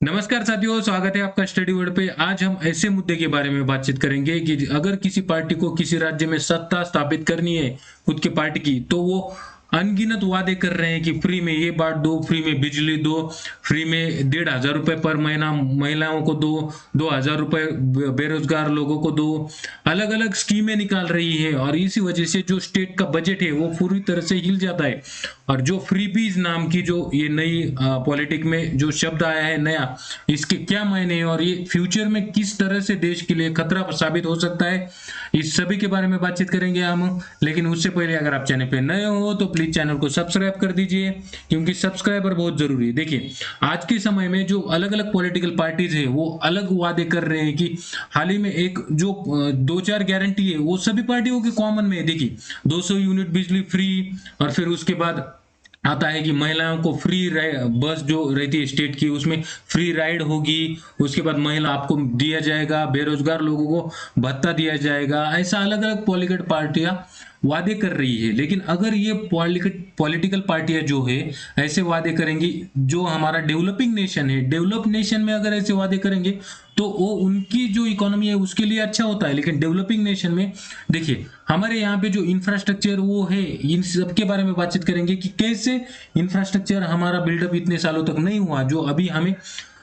नमस्कार साथियों, स्वागत है आपका स्टडी वर्ड पे। आज हम ऐसे मुद्दे के बारे में बातचीत करेंगे कि अगर किसी पार्टी को किसी राज्य में सत्ता स्थापित करनी है खुद के पार्टी की, तो वो अनगिनत वादे कर रहे हैं कि फ्री में ये बांट दो, फ्री में बिजली दो, फ्री में 1,500 रुपए पर महीना महिलाओं को दो, 2,000 रुपए बेरोजगार लोगों को दो। अलग अलग स्कीमें निकाल रही है और इसी वजह से जो स्टेट का बजट है वो पूरी तरह से हिल जाता है। और जो फ्रीबीज नाम की जो ये नई पॉलिटिक में जो शब्द आया है नया, इसके क्या मायने हैं और ये फ्यूचर में किस तरह से देश के लिए खतरा साबित हो सकता है, इस सभी के बारे में बातचीत करेंगे हम। लेकिन उससे पहले अगर आप चैनल पे नए हो तो प्लीज चैनल को सब्सक्राइब कर दीजिए, क्योंकि सब्सक्राइबर बहुत जरूरी है। देखिए, आज के समय में जो अलग अलग पॉलिटिकल पार्टीज है वो अलग वादे कर रहे हैं कि हाल ही में एक जो 2-4 गारंटी है वो सभी पार्टियों के कॉमन में है। देखिए, 200 यूनिट बिजली फ्री, और फिर उसके बाद आता है कि महिलाओं को फ्री बस जो रहती है स्टेट की उसमें फ्री राइड होगी। उसके बाद महिला आपको दिया जाएगा, बेरोजगार लोगों को भत्ता दिया जाएगा। ऐसा अलग अलग पॉलिटिकल पार्टियां वादे कर रही है। लेकिन अगर ये पॉलिटिकल पार्टियां जो है ऐसे वादे करेंगी, जो हमारा डेवलपिंग नेशन है, डेवलप नेशन में अगर ऐसे वादे करेंगे तो वो उनकी जो इकोनॉमी है उसके लिए अच्छा होता है। लेकिन डेवलपिंग नेशन में देखिए, हमारे यहाँ पे जो इंफ्रास्ट्रक्चर वो है, इन सब के बारे में बातचीत करेंगे कि कैसे इंफ्रास्ट्रक्चर हमारा बिल्डअप इतने सालों तक नहीं हुआ। जो अभी हमें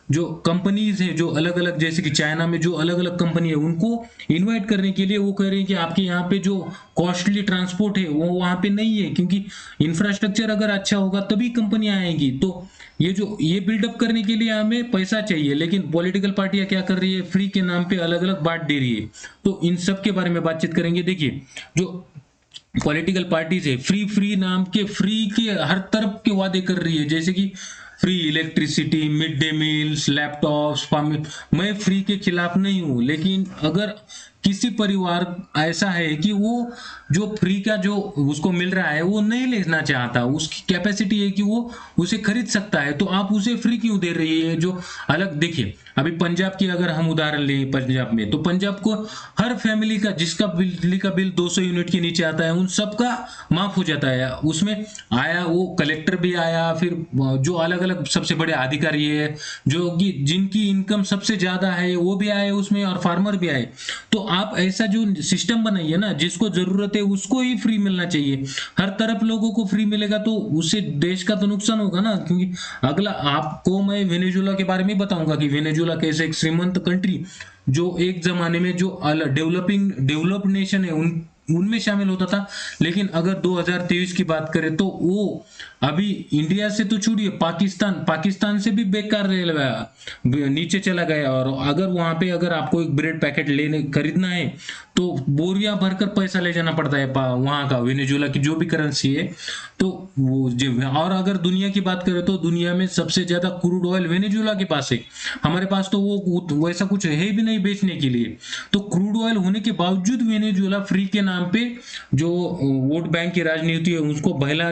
जो कंपनीज है जो अलग अलग, जैसे कि चाइना में जो अलग अलग कंपनी है, उनको इनवाइट करने के लिए वो कह रहे हैं कि आपके यहाँ पे जो कॉस्टली ट्रांसपोर्ट है वो वहां पे नहीं है, क्योंकि इंफ्रास्ट्रक्चर अगर अच्छा होगा तभी कंपनियां आएंगी। तो ये बिल्डअप करने के लिए हमें पैसा चाहिए, लेकिन पॉलिटिकल पार्टियां क्या कर रही है, फ्री के नाम पे अलग अलग बांट दे रही है। तो इन सब के बारे में बातचीत करेंगे। देखिए, जो पॉलिटिकल पार्टीज है फ्री फ्री नाम के फ्री के हर तरफ के वादे कर रही है, जैसे कि free electricity, mid day meals, laptops, मैं फ्री के खिलाफ नहीं हूं, लेकिन अगर किसी परिवार ऐसा है कि वो जो फ्री का जो उसको मिल रहा है वो नहीं लेना चाहता, उसकी कैपेसिटी है कि वो उसे खरीद सकता है, तो आप उसे फ्री क्यों दे रही है। जो अलग देखिए, अभी पंजाब की अगर हम उदाहरण लें, पंजाब में तो पंजाब को हर फैमिली का जिसका बिजली का बिल 200 यूनिट के नीचे आता है उन सबका माफ हो जाता है। उसमें आया वो कलेक्टर भी आया, फिर जो अलग अलग सबसे बड़े अधिकारी है जो कि जिनकी इनकम सबसे ज्यादा है वो भी आए उसमें, और फार्मर भी आए। तो आप ऐसा जो सिस्टम बनाइए ना, जिसको जरूरत है उसको ही फ्री मिलना चाहिए। हर तरफ लोगों को फ्री मिलेगा तो उससे देश का तो नुकसान होगा ना। क्योंकि अगला आपको मैं वेनेजुला के बारे में बताऊंगा कि वेनेजुला कैसे एक श्रीमंत कंट्री जो एक जमाने में जो डेवलप्ड नेशन है उनमें शामिल होता था, लेकिन अगर 2023 की बात करें तो वो अभी इंडिया से तो छोड़िए, पाकिस्तान से भी बेकार रेलवे नीचे चला गया। और अगर वहां पे अगर आपको एक ब्रेड पैकेट लेने खरीदना है तो बोरिया भरकर पैसा ले जाना पड़ता है वहां का वेनेजुला की जो भी करेंसी है। तो और अगर दुनिया की बात करें तो दुनिया में सबसे ज्यादा क्रूड ऑयल वेनेजुला के पास है। हमारे पास तो वो वैसा कुछ है भी नहीं बेचने के लिए। तो क्रूड ऑयल होने के बावजूद वेनेजुला फ्री के नाम पे जो वोट बैंक की राजनीति है उसको बहला,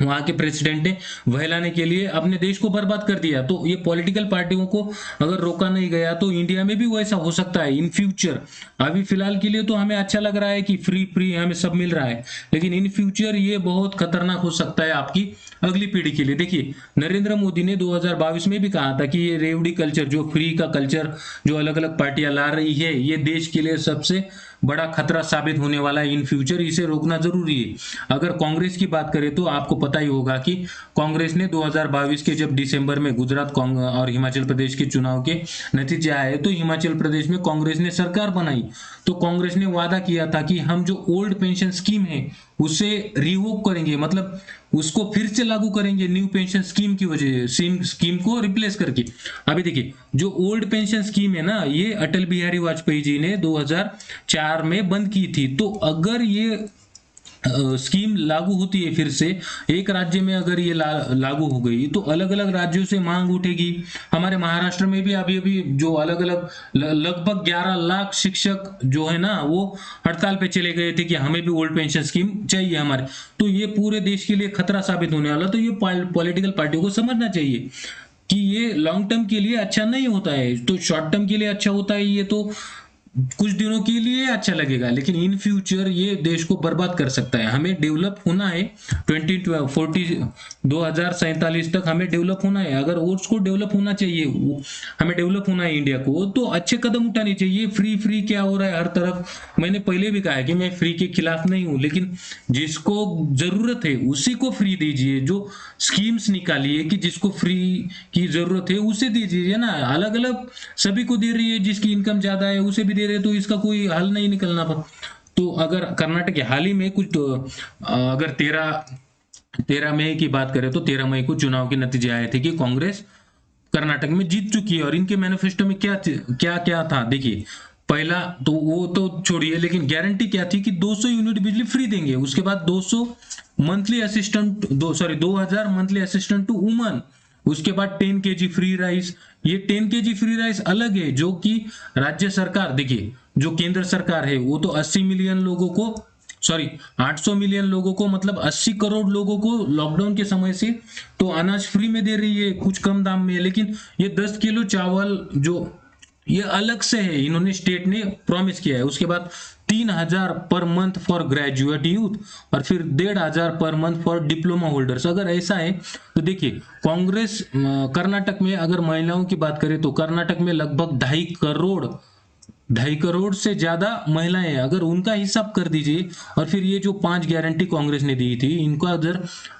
वहां के प्रेसिडेंट ने बहलाने के लिए अपने देश को बर्बाद कर दिया। तो ये पॉलिटिकल पार्टियों को अगर रोका नहीं गया तो इंडिया में भी वैसा हो सकता है इन फ्यूचर। अभी फिलहाल के लिए तो हमें अच्छा लग रहा है कि फ्री फ्री हमें सब मिल रहा है, लेकिन इन फ्यूचर ये बहुत खतरनाक हो सकता है आपकी अगली पीढ़ी के लिए। देखिए, नरेंद्र मोदी ने 2022 में भी कहा था कि ये रेवड़ी कल्चर, जो फ्री का कल्चर जो अलग अलग पार्टियां ला रही है, ये देश के लिए सबसे बड़ा खतरा साबित होने वाला है इन फ्यूचर, इसे रोकना जरूरी है। अगर कांग्रेस की बात करें तो आपको पता ही होगा कि कांग्रेस ने 2022 के जब दिसंबर में गुजरात और हिमाचल प्रदेश के चुनाव के नतीजे आए तो हिमाचल प्रदेश में कांग्रेस ने सरकार बनाई। तो कांग्रेस ने वादा किया था कि हम जो ओल्ड पेंशन स्कीम है उसे रिवोक करेंगे, मतलब उसको फिर से लागू करेंगे न्यू पेंशन स्कीम की वजह से, स्कीम को रिप्लेस करके। अभी देखिए, जो ओल्ड पेंशन स्कीम है ना, ये अटल बिहारी वाजपेयी जी ने 2004 में बंद की थी। तो अगर ये स्कीम लागू होती है फिर से एक राज्य में, अगर ये लागू हो गई तो अलग अलग राज्यों से मांग उठेगी। हमारे महाराष्ट्र में भी अभी अभी जो अलग अलग लगभग 11 लाख शिक्षक जो है ना वो हड़ताल पे चले गए थे कि हमें भी ओल्ड पेंशन स्कीम चाहिए हमारे। तो ये पूरे देश के लिए खतरा साबित होने वाला। तो ये पॉलिटिकल पार्टियों को समझना चाहिए कि ये लॉन्ग टर्म के लिए अच्छा नहीं होता है, तो शॉर्ट टर्म के लिए अच्छा होता है। ये तो कुछ दिनों के लिए अच्छा लगेगा, लेकिन इन फ्यूचर ये देश को बर्बाद कर सकता है। हमें डेवलप होना है 2047 तक हमें डेवलप होना है। अगर उसको डेवलप होना चाहिए, हमें डेवलप होना है इंडिया को, तो अच्छे कदम उठाने चाहिए। फ्री फ्री क्या हो रहा है हर तरफ। मैंने पहले भी कहा है कि मैं फ्री के खिलाफ नहीं हूं, लेकिन जिसको जरूरत है उसी को फ्री दीजिए। जो स्कीम्स निकालिए कि जिसको फ्री की जरूरत है उसे दीजिए ना। अलग अलग सभी को दे रही है, जिसकी इनकम ज्यादा है उसे भी दे रहे, तो इसका कोई हल नहीं निकलना पर। तो अगर कर्नाटक के हाल ही में कुछ तो, अगर 13 मई की बात करें तो 13 मई को चुनाव के नतीजे आए थे कि कांग्रेस कर्नाटक में जीत चुकी है। और इनके मैनिफेस्टो में क्या क्या क्या था देखिए। पहला तो वो तो छोड़िए, लेकिन गारंटी क्या थी कि 200 यूनिट बिजली फ्री देंगे। उसके बाद 200 monthly assistant 2000 monthly assistant to woman. उसके बाद 10 केजी फ्री राइस। ये 10 केजी फ्री राइस अलग है, जो कि राज्य सरकार, देखिए जो केंद्र सरकार है वो तो 80 मिलियन लोगों को, सॉरी 800 मिलियन लोगों को, मतलब 80 करोड़ लोगों को लॉकडाउन के समय से तो अनाज फ्री में दे रही है कुछ कम दाम में। लेकिन ये 10 किलो चावल जो ये अलग से है, इन्होंने स्टेट ने प्रॉमिस किया है। उसके बाद 3000 per month for graduate youth, और फिर 1500 per month for diploma holders. अगर ऐसा है तो देखिए कांग्रेस कर्नाटक में, अगर महिलाओं की बात करें तो कर्नाटक में लगभग 2.5 करोड़ से ज्यादा महिलाएं हैं। अगर उनका हिसाब कर दीजिए, और फिर ये जो 5 गारंटी कांग्रेस ने दी थी इनका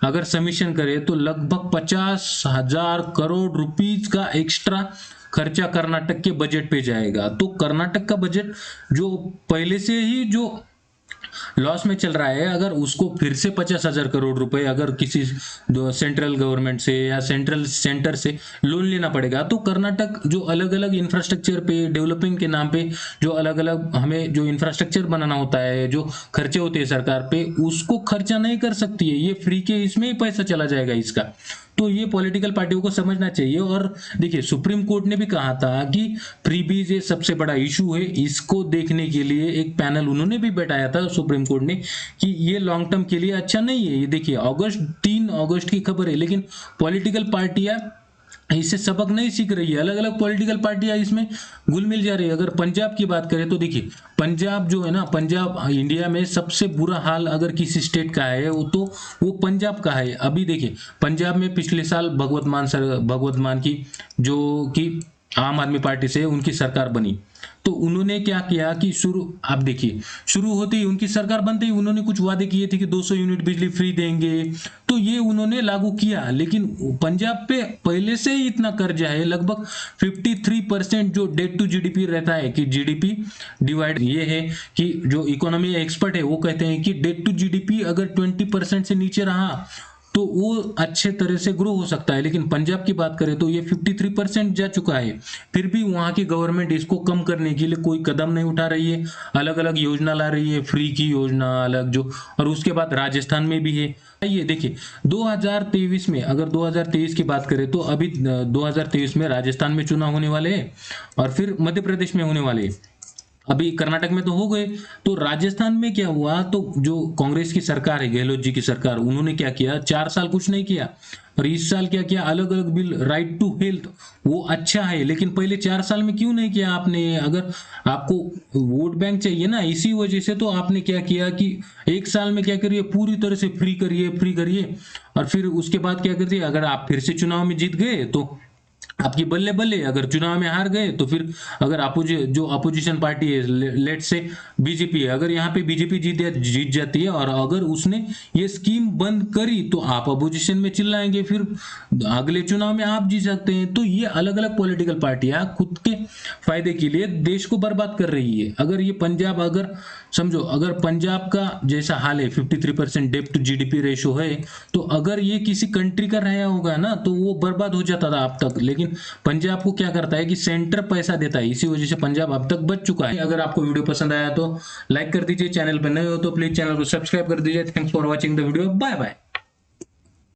अगर समीशन करें तो लगभग 50,000 करोड़ रुपीज का एक्स्ट्रा खर्चा कर्नाटक के बजट पे जाएगा। तो कर्नाटक का बजट जो पहले से ही जो लॉस में चल रहा है, अगर उसको फिर से 50,000 करोड़ रुपए अगर किसी सेंट्रल गवर्नमेंट से या सेंटर से लोन लेना पड़ेगा, तो कर्नाटक जो अलग अलग इंफ्रास्ट्रक्चर पे डेवलपिंग के नाम पे जो अलग अलग हमें जो इंफ्रास्ट्रक्चर बनाना होता है, जो खर्चे होते हैं सरकार पे, उसको खर्चा नहीं कर सकती है। ये फ्री के इसमें ही पैसा चला जाएगा इसका। तो ये पॉलिटिकल पार्टियों को समझना चाहिए। और देखिए सुप्रीम कोर्ट ने भी कहा था कि फ्रीबीज ये सबसे बड़ा इशू है, इसको देखने के लिए एक पैनल उन्होंने भी बैठाया था सुप्रीम कोर्ट ने कि ये लॉन्ग टर्म के लिए अच्छा नहीं है। ये देखिए 3 अगस्त की खबर है, लेकिन पॉलिटिकल पार्टियां इससे सबक नहीं सीख रही है। अलग अलग पॉलिटिकल पार्टियां इसमें घुल मिल जा रही है। अगर पंजाब की बात करें तो देखिए पंजाब जो है ना, पंजाब इंडिया में सबसे बुरा हाल अगर किसी स्टेट का है वो पंजाब का है। अभी देखिए पंजाब में पिछले साल भगवत मान की जो कि आम आदमी पार्टी से उनकी सरकार बनी, तो उन्होंने क्या किया कि आप देखिए शुरू होते ही उनकी सरकार बनते ही उन्होंने कुछ वादे किए थे कि 200 यूनिट बिजली फ्री देंगे, तो ये उन्होंने लागू किया। लेकिन पंजाब पे पहले से ही इतना कर्जा है, लगभग 53% जो डेट टू जीडीपी रहता है कि जीडीपी डिवाइड, ये है कि जो इकोनॉमी एक्सपर्ट है वो कहते हैं कि डेट टू जीडीपी अगर 20% से नीचे रहा तो वो अच्छे तरह से ग्रो हो सकता है। लेकिन पंजाब की बात करें तो ये 53% जा चुका है, फिर भी वहां की गवर्नमेंट इसको कम करने के लिए कोई कदम नहीं उठा रही है। अलग अलग योजना ला रही है, फ्री की योजना अलग जो, और उसके बाद राजस्थान में भी है। ये देखिए 2023 में, अगर 2023 की बात करें तो अभी 2023 में राजस्थान में चुनाव होने वाले हैं, और फिर मध्य प्रदेश में होने वाले हैं। अभी कर्नाटक में तो हो गए, तो राजस्थान में क्या हुआ, तो जो कांग्रेस की सरकार है, गहलोत जी की सरकार, उन्होंने क्या किया, 4 साल कुछ नहीं किया, और इस साल क्या किया, अलग अलग बिल, राइट टू हेल्थ, वो अच्छा है, लेकिन पहले 4 साल में क्यों नहीं किया आपने? अगर आपको वोट बैंक चाहिए ना, इसी वजह से तो आपने क्या किया कि 1 साल में क्या करिए, पूरी तरह से फ्री करिए, और फिर उसके बाद क्या करते, अगर आप फिर से चुनाव में जीत गए तो आपकी बल्ले बल्ले, अगर चुनाव में हार गए तो फिर अगर जो अपोजिशन पार्टी है, लेट से बीजेपी है, अगर यहाँ पे बीजेपी जीत जाती है और अगर उसने ये स्कीम बंद करी तो आप अपोजिशन में चिल्लाएंगे, फिर अगले चुनाव में आप जीत सकते हैं। तो ये अलग अलग पॉलिटिकल पार्टियां खुद के फायदे के लिए देश को बर्बाद कर रही है। अगर ये पंजाब, अगर समझो अगर पंजाब का जैसा हाल है, 53% डेब्ट टू जीडीपी रेशो है, तो अगर ये किसी कंट्री का रहा होगा ना तो वो बर्बाद हो जाता था अब तक। लेकिन पंजाब को क्या करता है कि सेंटर पैसा देता है, इसी वजह से पंजाब अब तक बच चुका है। अगर आपको वीडियो पसंद आया तो लाइक कर दीजिए, चैनल पर नए हो तो प्लीज चैनल को सब्सक्राइब कर दीजिए। Thanks for watching the video, bye bye.